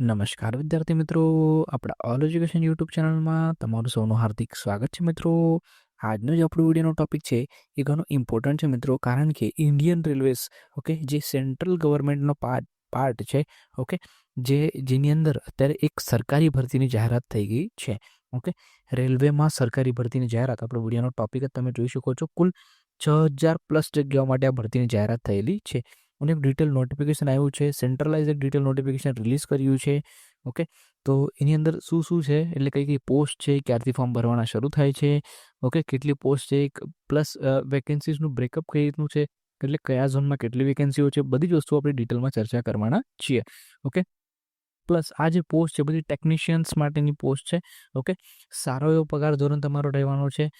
નમસ્કાર વિદ્યાર્થી મિત્રો, આપણા ઓલ એજ્યુકેશન યુટ્યુબ ચેનલમાં તમારું સૌનું હાર્દિક સ્વાગત છે મિત્રો. આજનો જે આપણો વિડીયોનો ટોપિક છે એ ઘણો ઇમ્પોર્ટન્ટ છે મિત્રો, કારણ કે ઇન્ડિયન રેલવેઝ જે સેન્ટ્રલ ગવર્મેન્ટનો પાર્ટ છે, જેની અંદર અત્યારે એક સરકારી ભરતીની જાહેરાત થઈ ગઈ છે. રેલવેમાં સરકારી ભરતીની જાહેરાત આપણો વિડીયોનો ટોપિક જ તમે જોઈ શકો છો. કુલ 6000+ જગ્યાઓ માટે આ ભરતીની જાહેરાત થયેલી છે અને એક ડિટેલ નોટિફિકેશન આવ્યું છે, સેન્ટ્રલાઇઝ ડિટેલ નોટિફિકેશન રિલીઝ કર્યું છે. તો એની અંદર શું શું છે, એટલે કઈ કઈ પોસ્ટ છે, ક્યારથી ફોર્મ ભરવાના શરૂ થાય છે, કેટલી પોસ્ટ છે, પ્લસ વેકેન્સીઝનું બ્રેકઅપ કઈ રીતનું છે, એટલે કયા ઝોનમાં કેટલી વેકેન્સીઓ છે, બધી જ વસ્તુઓ આપણે ડિટેલમાં ચર્ચા કરવાના છીએ. પ્લસ આ જે પોસ્ટ છે બધી ટેકનિશિયન્સ માટેની પોસ્ટ છે. સારો એવો પગાર ધોરણ તમારો રહેવાનો છે.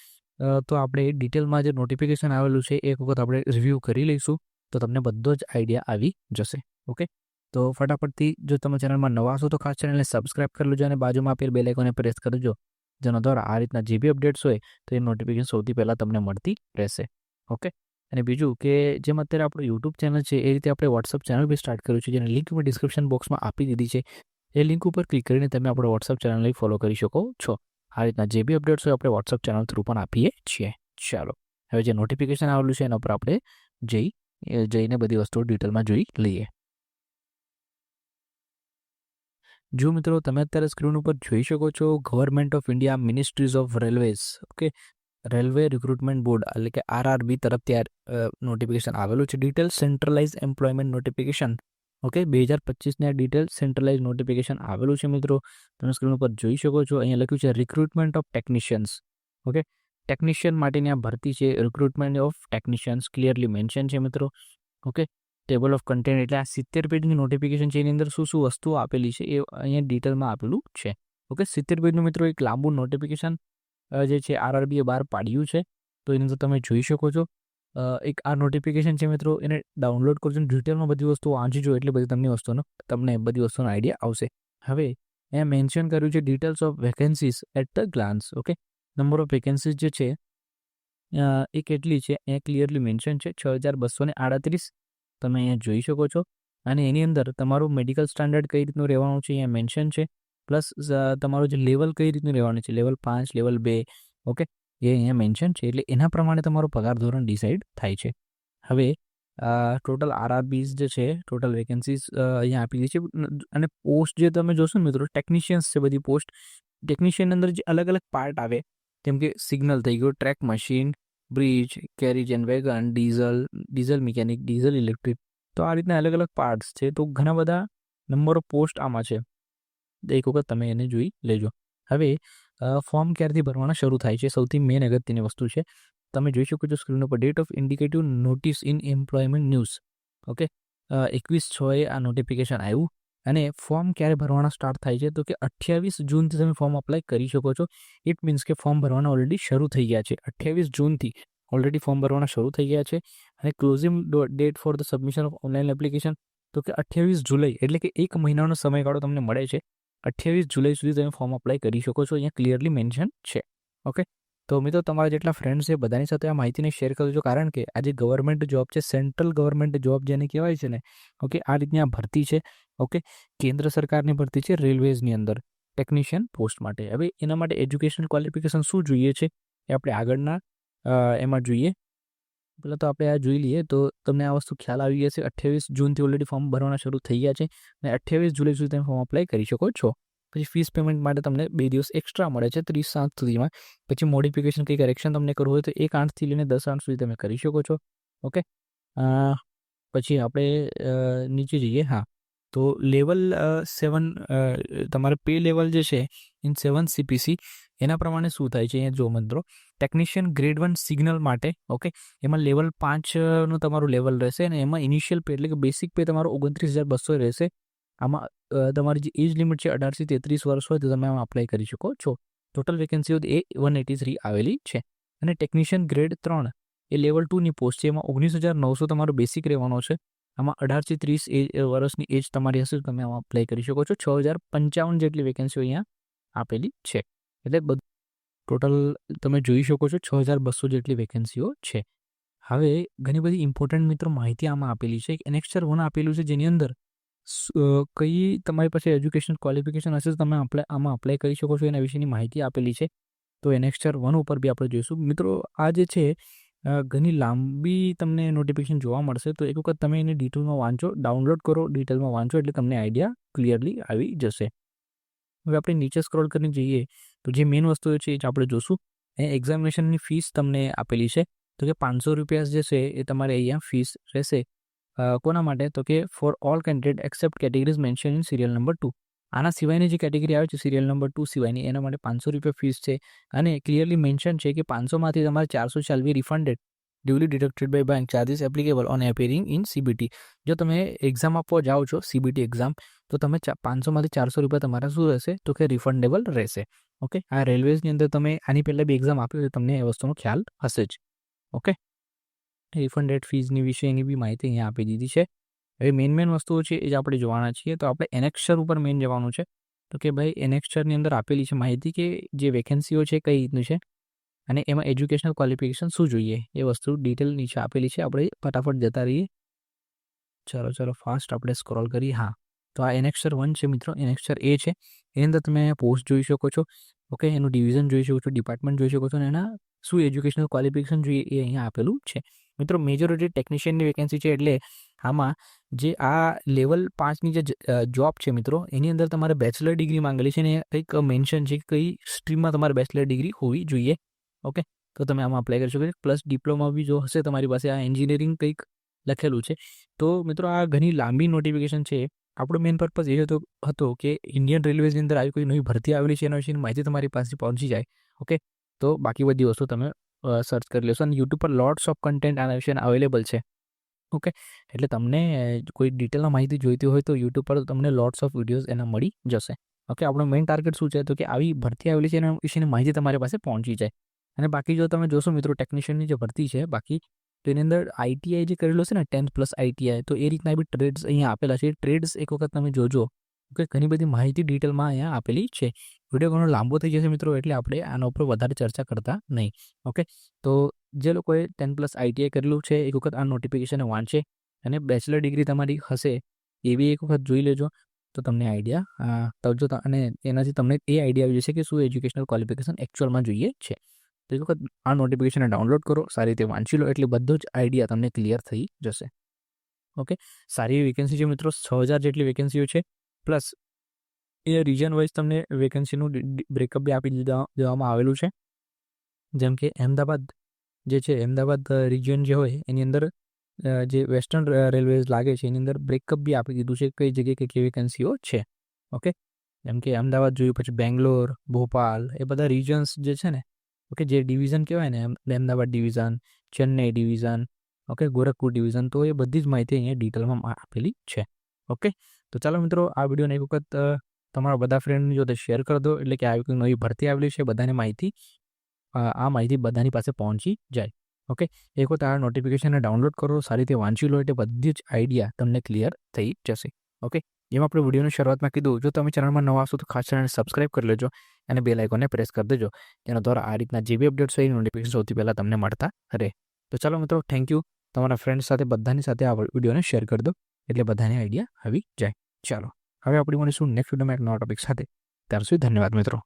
તો આપણે ડિટેલમાં જે નોટિફિકેશન આવેલું છે એક વખત આપણે રિવ્યૂ કરી લઈશું, તો તમને બધો જ આઈડિયા આવી જશે. તો ફટાફટથી જો તમે ચેનલમાં નવા હશો તો ખાસ ચેનલને સબસ્ક્રાઇબ કરી લેજો અને બાજુમાં આપેલ બેલ આઇકોનને પ્રેસ કરજો, જેના દ્વારા આ રીતના જે બી અપડેટ્સ હોય તો એ નોટિફિકેશન સૌથી પહેલાં તમને મળતી રહેશે. અને બીજું કે જેમ અત્યારે આપણું યુટ્યુબ ચેનલ છે એ રીતે આપણે વોટ્સઅપ ચેનલ બી સ્ટાર્ટ કર્યું છે, જેની લિંક મેં ડિસ્ક્રિપ્શન બોક્સમાં આપી દીધી છે. એ લિંક ઉપર ક્લિક કરીને તમે આપણો વોટ્સઅપ ચેનલને ફોલો કરી શકો છો. આ રીતના જે બી અપડેટ્સ હોય આપણે વોટ્સઅપ ચેનલ થ્રુ પણ આપીએ છીએ. ચાલો હવે જે નોટિફિકેશન આવેલું છે એના પર આપણે જઈને બધી વસ્તુઓ ડિટેલમાં જોઈ લઈએ. જો મિત્રો તમે અત્યારે સ્ક્રીન ઉપર જોઈ શકો છો, government of India ministries of railways railway recruitment board એટલે કે RRB તરફથી નોટિફિકેશન આવેલું છે. ડિટેલ સેન્ટ્રલાઇઝ એમ્પ્લોયમેન્ટ નોટિફિકેશન 2025 આ ડિટેલ સેન્ટ્રલાઇઝ નોટિફિકેશન આવેલું છે મિત્રો. તમે સ્ક્રીન ઉપર જોઈ શકો છો, અહીંયા લખ્યું છે રિક્રુટમેન્ટ ઓફ ટેકનિશિયન્સ. ટેકનિશિયન માટેની આ ભરતી છે, recruitment of technicians clearly mention છે મિત્રો. ટેબલ ઓફ કન્ટેન્ટ એટલે આ 70 પેજની નોટિફિકેશન છે, એની અંદર શું શું વસ્તુઓ આપેલી છે એ અહીંયા ડિટેલમાં આપેલું છે. 70 પેજનું મિત્રો એક લાંબુ નોટિફિકેશન જે છે RRB એ બહાર પાડ્યું છે, તો એની અંદર તમે જોઈ શકો છો. એક આ નોટિફિકેશન છે મિત્રો, એને ડાઉનલોડ કરજો, ડિટેલમાં બધી વસ્તુઓ વાંચી જો એટલે તમને બધી વસ્તુનો આઈડિયા આવશે. હવે અહીંયા મેન્શન કર્યું છે details of vacancies at the glance. Number of vacancies જે છે એ કેટલી છે એ ક્લિયરલી મેન્શન છે, 6238 તમે અહીંયા જોઈ શકો છો. અને એની અંદર તમારું મેડિકલ સ્ટાન્ડર્ડ કઈ રીતનું રહેવાનું છે અહીંયા મેન્શન છે, પ્લસ તમારું જે લેવલ કઈ રીતનું રહેવાનું છે, લેવલ 5, લેવલ 2, એ અહીંયા મેન્શન છે. એટલે એના પ્રમાણે તમારો પગાર ધોરણ ડિસાઇડ થાય છે. હવે ટોટલ RRBs જે છે, ટોટલ વેકેન્સીઝ અહીંયા આપી દીધી છે. અને પોસ્ટ જે તમે જોશો ને મિત્રો, ટેકનિશિયન્સ છે બધી પોસ્ટ. ટેકનિશિયન અંદર જે અલગ અલગ પાર્ટ આવે, જેમ કે સિગ્નલ થઈ ગયો, track machine, bridge, carriage and wagon, diesel mechanic, diesel electric, તો આ રીતના અલગ અલગ પાર્ટ્સ છે. તો ઘણા બધા નંબર ઓફ પોસ્ટ આમાં છે, એક વખત તમે એને જોઈ લેજો. હવે ફોર્મ ક્યારથી ભરવાના શરૂ થાય છે, સૌથી મેઇન અગત્યની વસ્તુ છે. તમે જોઈ શકો છો સ્ક્રીન ઉપર date of indicative notice in employment news. 21/6 આ નોટિફિકેશન આવ્યું. અને ફોર્મ ક્યારે ભરવાના સ્ટાર્ટ થાય છે, તો કે 28 જૂનથી તમે ફોર્મ અપ્લાય કરી શકો છો. ઇટ મીન્સ કે ફોર્મ ભરવાના ઓલરેડી શરૂ થઈ ગયા છે. 28 જૂનથી ઓલરેડી ફોર્મ ભરવાના શરૂ થઈ ગયા છે. અને closing date for the submission of online application તો કે 28 જુલાઈ, એટલે કે એક મહિનાનો સમયગાળો તમને મળે છે. 28 જુલાઈ સુધી તમે ફોર્મ અપ્લાય કરી શકો છો, અહીંયા ક્લિયરલી મેન્શન છે. તો મિત્રો તમારા જેટલા ફ્રેન્ડ્સ છે બધાની સાથે આ માહિતીને શેર કરજો, કારણ કે આ જે ગવર્મેન્ટ જોબ છે, સેન્ટ્રલ ગવર્મેન્ટ જોબ જેને કહેવાય છે ને, આ રીતની આ ભરતી છે. કેન્દ્ર સરકારની ભરતી છે રેલવેઝની અંદર ટેકનિશિયન પોસ્ટ માટે. હવે એના માટે એજ્યુકેશનલ ક્વોલિફિકેશન શું જોઈએ છે એ આપણે આગળના એમાં જોઈએ. પહેલાં તો આપણે આ જોઈ લઈએ તો તમને આ વસ્તુ ખ્યાલ આવી જશે. 28 જૂનથી ઓલરેડી ફોર્મ ભરવાના શરૂ થઈ ગયા છે અને 28 જુલાઈ સુધી તમે ફોર્મ અપ્લાય કરી શકો છો. પછી ફીસ પેમેન્ટ માટે તમને 2 દિવસ એક્સ્ટ્રા મળે છે 30/7 સુધીમાં. પછી મોડિફિકેશન કંઈ કરેક્શન તમને કરવું હોય તો 1/8થી લઈને 10/8 સુધી તમે કરી શકો છો. પછી આપણે નીચે જઈએ. તો લેવલ 7 તમારે પે લેવલ જે છે ઇન 7 CPC, એના પ્રમાણે શું થાય છે અહીંયા જો મિત્રો, ટેકનિશિયન ગ્રેડ 1 સિગ્નલ માટે એમાં લેવલ 5નું તમારું લેવલ રહેશે. અને એમાં ઇનિશિયલ પે એટલે કે બેસિક પે તમારો 29,200 રહેશે. આમાં તમારી જે એજ લિમિટ છે 18 થી 33 વર્ષ હોય તો તમે આમાં અપ્લાય કરી શકો છો. ટોટલ વેકેન્સીઓ એ 183 આવેલી છે. અને ટેકનિશિયન ગ્રેડ 3 એ લેવલ 2ની પોસ્ટ છે, એમાં 19,900 તમારો બેસિક રહેવાનો છે. આમાં 18 થી 30 વર્ષની એજ તમારી હશે તો તમે આમાં અપ્લાય કરી શકો છો. 6,055 જેટલી વેકેન્સીઓ અહીંયા આપેલી છે. એટલે બધું ટોટલ તમે જોઈ શકો છો 6,200 જેટલી વેકેન્સીઓ છે. હવે ઘણી બધી ઇમ્પોર્ટન્ટ મિત્રો માહિતી આમાં આપેલી છે. એનેક્સ્ચર 1 આપેલું છે, જેની અંદર કઈ તમારી પાસે એજ્યુકેશન ક્વોલિફિકેશન હશે તો તમે આમાં અપ્લાય કરી શકો છો એના વિશેની માહિતી આપેલી છે. તો એનેક્સ્ચર 1 ઉપર બી આપણે જોઈશું. મિત્રો આ જે છે ઘણી લાંબી તમને નોટિફિકેશન જોવા મળશે, તો એક વખત તમે એને ડિટેલમાં વાંચો, ડાઉનલોડ કરો, ડિટેલમાં વાંચો એટલે તમને આઈડિયા ક્લિયરલી આવી જશે. હવે આપણે નીચે સ્ક્રોલ કરીને જઈએ તો જે મેઇન વસ્તુ છે એ જ આપણે જોશું. એક્ઝામિનેશનની ફીસ તમને આપેલી છે, તો કે ₹500 જે છે એ તમારે અહીંયા ફીસ રહેશે. કોના માટે? તો કે for all candidate except categories mention in serial number 2. આના સિવાયની જે કેટેગરી આવે છે સિરિયલ નંબર 2 સિવાયની, એના માટે ₹500 ફીસ છે. અને ક્લિયરલી મેન્શન છે કે 500માંથી તમારે 400 shall be refunded duly deducted by bank charges applicable on appearing in CBT. જો તમે એક્ઝામ આપવા જાઓ છો CBT એક્ઝામ, તો તમે 500માંથી ₹400 તમારા શું રહેશે? તો કે રિફંડેબલ રહેશે. ઓકે, આ રેલવેઝની અંદર તમે આની પહેલાં બી એક્ઝામ આપી હોય તમને એ વસ્તુનો ખ્યાલ હશે જ. ઓકે, રિફંડેડ ફીઝની વિશેની બી માહિતી અહીંયા આપી દીધી છે. હવે મેઇન વસ્તુઓ છે એ જ આપણે જોવાના છીએ. તો આપણે એનેક્સ્ચર ઉપર મેઇન જવાનું છે. તો કે ભાઈ એનેક્સ્ચરની અંદર આપેલી છે માહિતી કે જે વેકેન્સીઓ છે કઈ રીતની છે અને એમાં એજ્યુકેશનલ ક્વોલિફિકેશન શું જોઈએ એ વસ્તુ ડિટેલ નીચે આપેલી છે. આપણે ફટાફટ જતા રહીએ. ચલો ફાસ્ટ આપણે સ્ક્રોલ કરીએ. હા, તો આ એનેક્સ્ચર 1 છે મિત્રો. એનેક્સ્ચર A છે. એની અંદર તમે પોસ્ટ જોઈ શકો છો. ઓકે, એનું ડિવિઝન જોઈ શકો છો, ડિપાર્ટમેન્ટ જોઈ શકો છો અને એના શું એજ્યુકેશનલ ક્વોલિફિકેશન જોઈએ એ અહીંયા આપેલું છે. મિત્રો મેજોરિટી ટેકનિશિયનની વેકેન્સી છે, એટલે આમાં જે આ લેવલ 5ની જે જોબ છે મિત્રો, એની અંદર તમારે બેચલર ડિગ્રી માંગેલી છે અને કંઈક મેન્શન છે કે કઈ સ્ટ્રીમમાં તમારે બેચલર ડિગ્રી હોવી જોઈએ. ઓકે, તો તમે આમાં અપ્લાય કરી શકો છો. પ્લસ ડિપ્લોમા બી જો હશે તમારી પાસે, આ એન્જિનિયરિંગ કંઈક લખેલું છે. તો મિત્રો આ ઘણી લાંબી નોટિફિકેશન છે. આપણો મેઇન પર્પઝ એ હતો કે ઇન્ડિયન રેલવેઝની અંદર આવી કોઈ નવી ભરતી આવેલી છે એના વિશેની માહિતી તમારી પાસે પહોંચી જાય. ઓકે, તો બાકી બધી વસ્તુ તમે સર્ચ કરી લેશો અને યુટ્યુબ પર લોટ્સ ઓફ કન્ટેન્ટ આના વિશે અવેલેબલ છે. ઓકે, એટલે તમને કોઈ ડિટેલમાં માહિતી જોઈતી હોય તો યુટ્યુબ પર તમને લોટ્સ ઓફ વિડીયોઝ એના મળી જશે. ઓકે, આપણો મેઇન ટાર્ગેટ શું છે? તો કે આવી ભરતી આવેલી છે એના વિશેની માહિતી તમારી પાસે પહોંચી જાય. અને બાકી જો તમે જોશો મિત્રો ટેકનિશિયનની જે ભરતી છે બાકી, તો એની અંદર ITI જે કરેલો છે ને 10+ ITI, તો એ રીતના બી ટ્રેડ્સ અહીંયા આપેલા છે. ટ્રેડ્સ એક વખત તમે જોજો. ઓકે, ઘણી બધી માહિતી ડિટેલમાં અહીંયા આપેલી છે. વિડીયો ઘણો લાંબો થઈ જશે મિત્રો, એટલે આપણે આના ઉપર વધારે ચર્ચા કરતા નહીં. ઓકે, તો જે લોકોએ 10+ ITI કરેલું છે એક વખત આ નોટિફિકેશન વાંચે અને બેચલર ડિગ્રી તમારી હશે એવી એક વખત જોઈ લેજો, તો તમને આઈડિયા તવજો અને એનાથી તમને એ આઈડિયા આવી જશે કે શું એજ્યુકેશનલ ક્વોલિફિકેશન એકચ્યુઅલમાં જોઈએ છે. તો એક વખત આ નોટિફિકેશનને ડાઉનલોડ કરો, સારી રીતે વાંચી લો એટલે બધો જ આઈડિયા તમને ક્લિયર થઈ જશે. ઓકે, સારી એવી વેકેન્સી છે મિત્રો. 6000 જેટલી વેકેન્સીઓ છે. પ્લસ એ રિજન વાઇઝ તમને વેકેન્સીનું બ્રેકઅપ બી આપી દેવામાં આવેલું છે. જેમ કે અમદાવાદ જે છે, અમદાવાદ રિજિયન જે હોય એની અંદર જે વેસ્ટર્ન રેલવેઝ લાગે છે એની અંદર બ્રેકઅપ બી આપી દીધું છે કઈ જગ્યાએ કઈ વેકેન્સીઓ છે. ઓકે, જેમ કે અમદાવાદ જોયું, પછી બેંગ્લોર, ભોપાલ, એ બધા રિજન્સ જે છે ને, ઓકે, જે ડિવિઝન કહેવાય ને, Ahmedabad division, Chennai division, okay, Gorakhpur division, તો એ બધી જ માહિતી અહીંયા ડિટેલમાં આપેલી છે. ઓકે, તો ચાલો મિત્રો આ વિડીયોને એક વખત તમારા બધા ફ્રેન્ડની જોડે શેર કરી દો, એટલે કે આવી કોઈ નવી ભરતી આવેલી છે બધાને માહિતી આ માહિતી બધાની પાસે પહોંચી જાય. ઓકે, એક વખત આ નોટિફિકેશનને ડાઉનલોડ કરો, સારી રીતે વાંચી લો એટલે બધી જ આઈડિયા તમને ક્લિયર થઈ જશે. ઓકે, જેમ આપણે વિડીયોની શરૂઆતમાં કીધું, જો તમે ચેનલમાં નવા આવશો તો ખાસ ચેનલને સબસ્ક્રાઇબ કરી લેજો અને બેલ આઇકોનને પ્રેસ કરી દેજો, જેના દ્વારા આ રીતના જે બી અપડેટ્સ હોય એ નોટિફિકેશન સૌથી પહેલાં તમને મળતા રહે. તો ચાલો મિત્રો, થેન્ક યુ. તમારા ફ્રેન્ડ સાથે બધાની સાથે આ વિડીયોને શેર કરી દો એટલે બધાને આઈડિયા આવી જાય. ચાલો હવે આપણે મળીશું નેક્સ્ટ વિડીયોમાં એક નવા ટોપિક સાથે. ત્યાર સુધી ધન્યવાદ મિત્રો.